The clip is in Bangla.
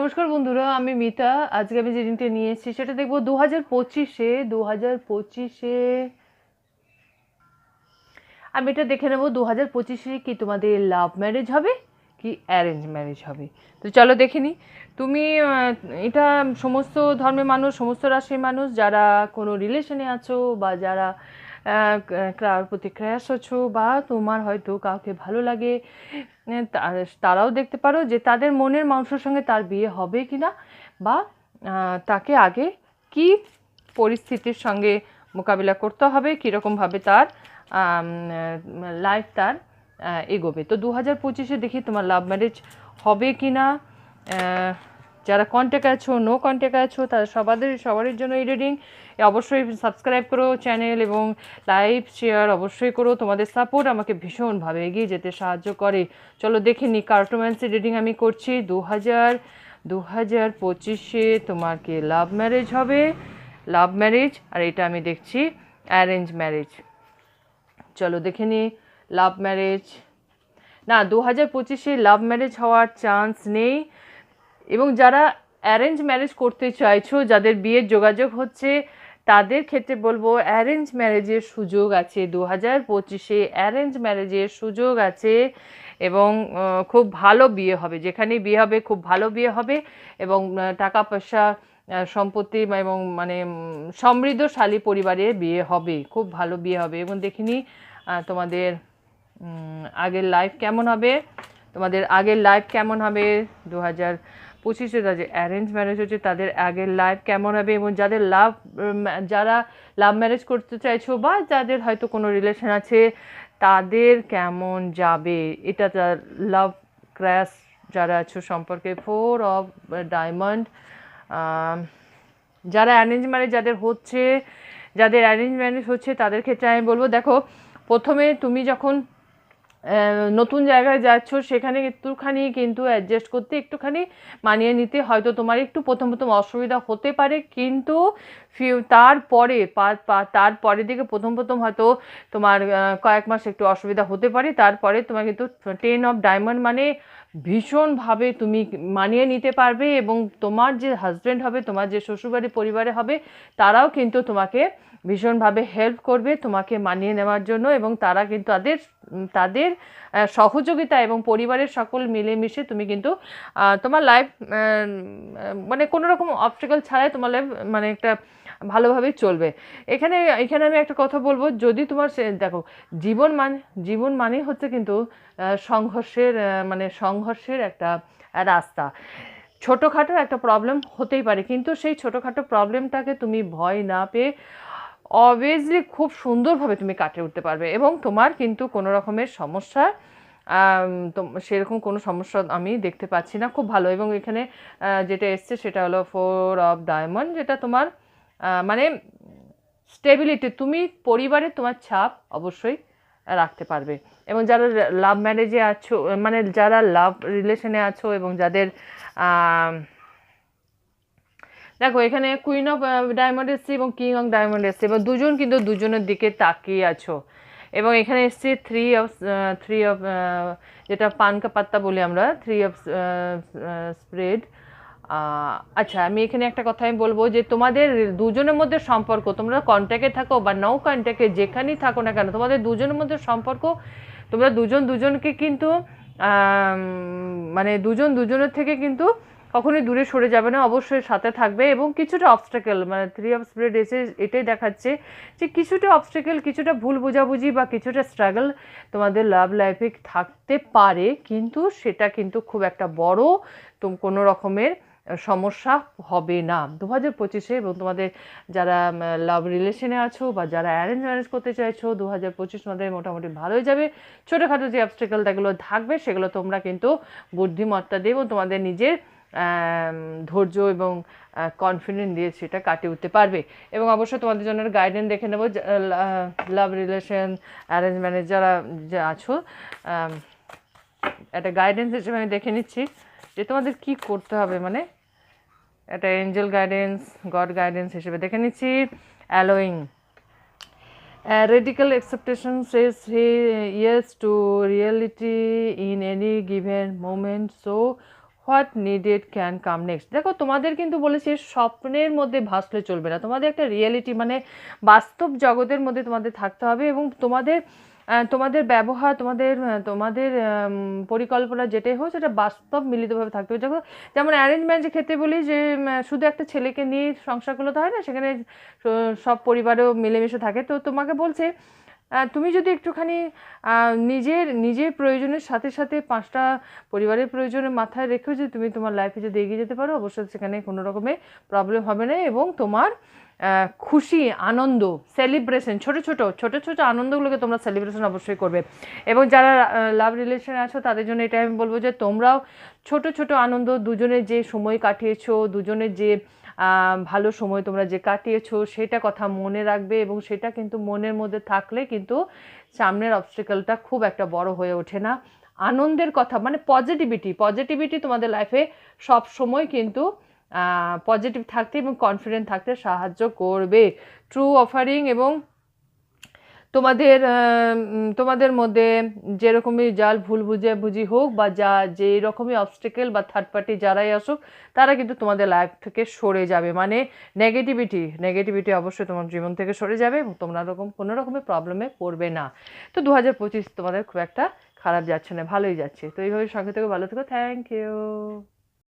নমস্কার বন্ধুরা, আমি মিতা। আজকে আমি যে রিডিংটা নিয়ে এসেছি সেটা দেখবো 2025-এ আমি এটা দেখে নেবো 2025-এ কি তোমাদের লাভ ম্যারেজ হবে কি অ্যারেঞ্জ ম্যারেজ হবে। তো চলো দেখে নিই। তুমি এটা সমস্ত ধর্মের মানুষ, সমস্ত রাশির মানুষ যারা কোনো রিলেশনে আছো বা যারা কারোর প্রতি ক্র্যাশ আছো বা তোমার হয়তো কাউকে ভালো লাগে, তারাও দেখতে পারো যে তাদের মনের মানুষের সঙ্গে তার বিয়ে হবে কি না, বা তাকে আগে কি পরিস্থিতির সঙ্গে মোকাবিলা করতে হবে, কীরকমভাবে তার লাইফ তার এগোবে। তো 2025-এ দেখি তোমার লাভ ম্যারেজ হবে কি না। যারা কন্ট্যাক্ট আছো, নো কন্ট্যাক্ট আছো, তারা সবারই জন্য এই রিডিং। অবশ্যই সাবস্ক্রাইব করো চ্যানেল এবং লাইভ শেয়ার অবশ্যই করো। তোমাদের সাপোর্ট আমাকে ভীষণভাবে এগিয়ে যেতে সাহায্য করে। চলো দেখে নিই। কার্টোম্যান্সি রিডিং আমি করছি। 2025-এ তোমার কি লাভ ম্যারেজ হবে, লাভ ম্যারেজ, আর এটা আমি দেখছি অ্যারেঞ্জ ম্যারেজ। চলো দেখে নিই। লাভ ম্যারেজ না, 2025-এ লাভ ম্যারেজ হওয়ার চান্স নেই। এবং যারা অ্যারেঞ্জ ম্যারেজ করতে চাইছো, যাদের বিয়ের যোগাযোগ হচ্ছে, তাদের ক্ষেত্রে বলবো অ্যারেঞ্জ ম্যারেজের সুযোগ আছে। 2025-এ অ্যারেঞ্জ ম্যারেজের সুযোগ আছে এবং খুব ভালো বিয়ে হবে। যেখানেই বিয়ে হবে খুব ভালো বিয়ে হবে এবং টাকা পয়সা, সম্পত্তি এবং মানে সমৃদ্ধশালী পরিবারে বিয়ে হবে, খুব ভালো বিয়ে হবে। এবং দেখিনি তোমাদের আগের লাইফ কেমন হবে, তোমাদের আগের লাইফ কেমন হবে। 2025-এ যাদের অ্যারেঞ্জ ম্যারেজ হচ্ছে তাদের আগের লাইফ কেমন হবে, এবং যারা লাভ ম্যারেজ করতে চাইছো বা যাদের হয়তো কোনো রিলেশন আছে তাদের কেমন যাবে। এটা লাভ ক্র্যাশ যারা আছো সম্পর্কে 4 অফ ডায়মন্ড। যারা অ্যারেঞ্জ ম্যারেজ যাদের অ্যারেঞ্জ ম্যারেজ হচ্ছে তাদের ক্ষেত্রে আমি বলবো, দেখো, প্রথমে তুমি যখন নতুন জায়গায় যাচ্ছ সেখানে একটুখানি কিন্তু অ্যাডজাস্ট করতে, একটুখানি মানিয়ে নিতে হয়তো তোমার একটু প্রথম অসুবিধা হতে পারে, কিন্তু তারপরের দিকে প্রথম হয়তো তোমার কয়েক মাস একটু অসুবিধা হতে পারে। তারপরে তোমার কিন্তু 10 অফ ডায়মন্ড মানে ভীষণভাবে তুমি মানিয়ে নিতে পারবে এবং তোমার যে হাজব্যান্ড হবে, তোমার যে শ্বশুরবাড়ি পরিবারে হবে, তারাও কিন্তু তোমাকে ভীষণভাবে হেল্প করবে তোমাকে মানিয়ে নেওয়ার জন্য। এবং তারা কিন্তু তাদের সহযোগিতা এবং পরিবারের সকল মিলেমিশে তুমি কিন্তু তোমার লাইফ মানে কোনো রকম অবস্টাকল ছাড়াই তোমার লাইফ মানে একটা ভালোভাবেই চলবে। এখানে আমি একটা কথা বলবো, যদি তোমার দেখো, জীবন মানে হচ্ছে কিন্তু সংঘর্ষের একটা রাস্তা। ছোটোখাটো একটা প্রবলেম হতেই পারে, কিন্তু সেই ছোটোখাটো প্রবলেমটাকে তুমি ভয় না পেয়ে অবভিয়াসলি খুব সুন্দরভাবে তুমি কাটিয়ে উঠতে পারবে। এবং তোমার কিন্তু কোনো রকমের সমস্যা, সেরকম কোনো সমস্যা আমি দেখতে পাচ্ছি না, খুব ভালো। এবং এখানে যেটা এসছে সেটা হলো 4 অফ ডায়মন্ড, যেটা তোমার মানে স্টেবিলিটি, তুমি পরিবারে তোমার ছাপ অবশ্যই রাখতে পারবে। এবং যারা লাভ ম্যারেজে আছো, মানে যারা লাভ রিলেশনে আছো এবং যাদের দেখো, এখানে কুইন অফ ডায়মন্ড এসছে এবং কিং অফ ডায়মন্ড এসছে এবং দুজন কিন্তু দুজনের দিকে তাকিয়ে আছো। এবং এখানে এসছে থ্রি অফ যেটা পান কা পাত্তা বলি আমরা, 3 অফ স্প্রেড। আচ্ছা, আমি এখানে একটা কথাই বলবো যে তোমাদের দুজনের মধ্যে সম্পর্ক, তোমরা কন্ট্যাক্টে থাকো বা নো কন্ট্যাক্টে যেখানেই থাকো না কেন, তোমাদের দুজনের মধ্যে সম্পর্ক, তোমরা দুজনকে কিন্তু মানে দুজনের থেকে কিন্তু কখনোই দূরে সরে যাবে না, অবশ্যই সাথে থাকবে। এবং কিছুটা অবস্টাকেল, মানে 3 অফ স্পিরিট এসে এটাই দেখাচ্ছে যে কিছুটা অবস্টাকেল, কিছুটা ভুল বোঝাবুঝি বা কিছুটা স্ট্রাগল তোমাদের লাভ লাইফে থাকতে পারে, কিন্তু সেটা কিন্তু খুব একটা বড় কোনো রকমের সমস্যা হবে না 2025-এ। এবং তোমাদের যারা লাভ রিলেশনে আছো বা যারা অ্যারেঞ্জ ম্যারেজ করতে চাইছো, 2025 তোমাদের মোটামুটি ভালোই যাবে। ছোটোখাটো যে অবস্টাকেলগুলো থাকবে সেগুলো তোমরা কিন্তু বুদ্ধিমত্তা দিয়ে এবং তোমাদের নিজের ধৈর্য এবং কনফিডেন্স দিয়ে সেটা কাটিয়ে উঠতে পারবে। এবং অবশ্যই তোমাদের জন্য গাইডেন্স দেখে নেবো, লাভ রিলেশন অ্যারেঞ্জ ম্যারেজ যারা আছো, একটা গাইডেন্স হিসেবে আমি দেখে নিচ্ছি যে তোমাদের কি করতে হবে। মানে একটা এঞ্জেল গাইডেন্স, গড গাইডেন্স হিসেবে দেখে নিচ্ছি। Allowing radical acceptance says yes to reality in any given moment. So what needed can come next. দেখো তোমাদের কিন্তু বলেছে স্বপ্নের মধ্যে ভাসলে চলবে না, তোমাদের একটা রিয়েলিটি মানে বাস্তব জগতের মধ্যে তোমাদের থাকতে হবে, এবং তোমাদের তোমাদের ব্যবহার, তোমাদের পরিকল্পনা যেটাই হোক সেটা বাস্তব মিলিতভাবে থাকতে হবে। যখন যেমন অ্যারেঞ্জ ম্যারেজের ক্ষেত্রে বলি যে শুধু একটা ছেলেকে নিয়ে সংসার করলে তো হয় না, সেখানে সব পরিবারেও মিলেমিশে থাকে। তো তোমাকে বলছে তুমি যদি একটুখানি নিজের নিজের প্রয়োজনের সাথে সাথে 5টা পরিবারের প্রয়োজনের মাথায় রেখেও যদি তুমি তোমার লাইফে যদি এগিয়ে যেতে পারো, অবশ্যই সেখানে কোনো রকমের প্রবলেম হবে না, এবং তোমার খুশি, আনন্দ, সেলিব্রেশন, ছোট ছোট ছোট ছোট আনন্দগুলোকে তোমরা সেলিব্রেশন অবশ্যই করবে। এবং যারা লাভ রিলেশনে আছো তাদের জন্য এটাই আমি বলবো যে তোমরাও ছোট ছোট আনন্দ, দুজনের যে সময় কাটিয়েছো, দুজনের যে ভালো সময় তোমরা যে কাটিয়েছো সেটা কথা মনে রাখবে, এবং সেটা কিন্তু মনের মধ্যে থাকলে কিন্তু সামনের অবস্টেকলটা খুব একটা বড় হয়ে ওঠে না। আনন্দের কথা মানে পজিটিভিটি তোমাদের লাইফে সব সময় কিন্তু পজিটিভ থাকতে এবং কনফিডেন্ট থাকতে সাহায্য করবে। ট্রু অফারিং এবং তোমাদের তোমাদের মধ্যে যেরকমই জাল ভুল বুঝি হোক বা যে রকমই অবস্টেকেল বা থার্ড পার্টি যারাই আসুক, তারা কিন্তু তোমাদের লাইফ থেকে সরে যাবে, মানে নেগেটিভিটি অবশ্যই তোমার জীবন থেকে সরে যাবে, এবং তোমরা কোনো রকমের প্রবলেমে পড়বে না। তো 2025 তোমাদের খুব একটা খারাপ যাচ্ছে না, ভালোই যাচ্ছে। তো এইভাবে সঙ্গে থেকে ভালো থেকো। Thank you.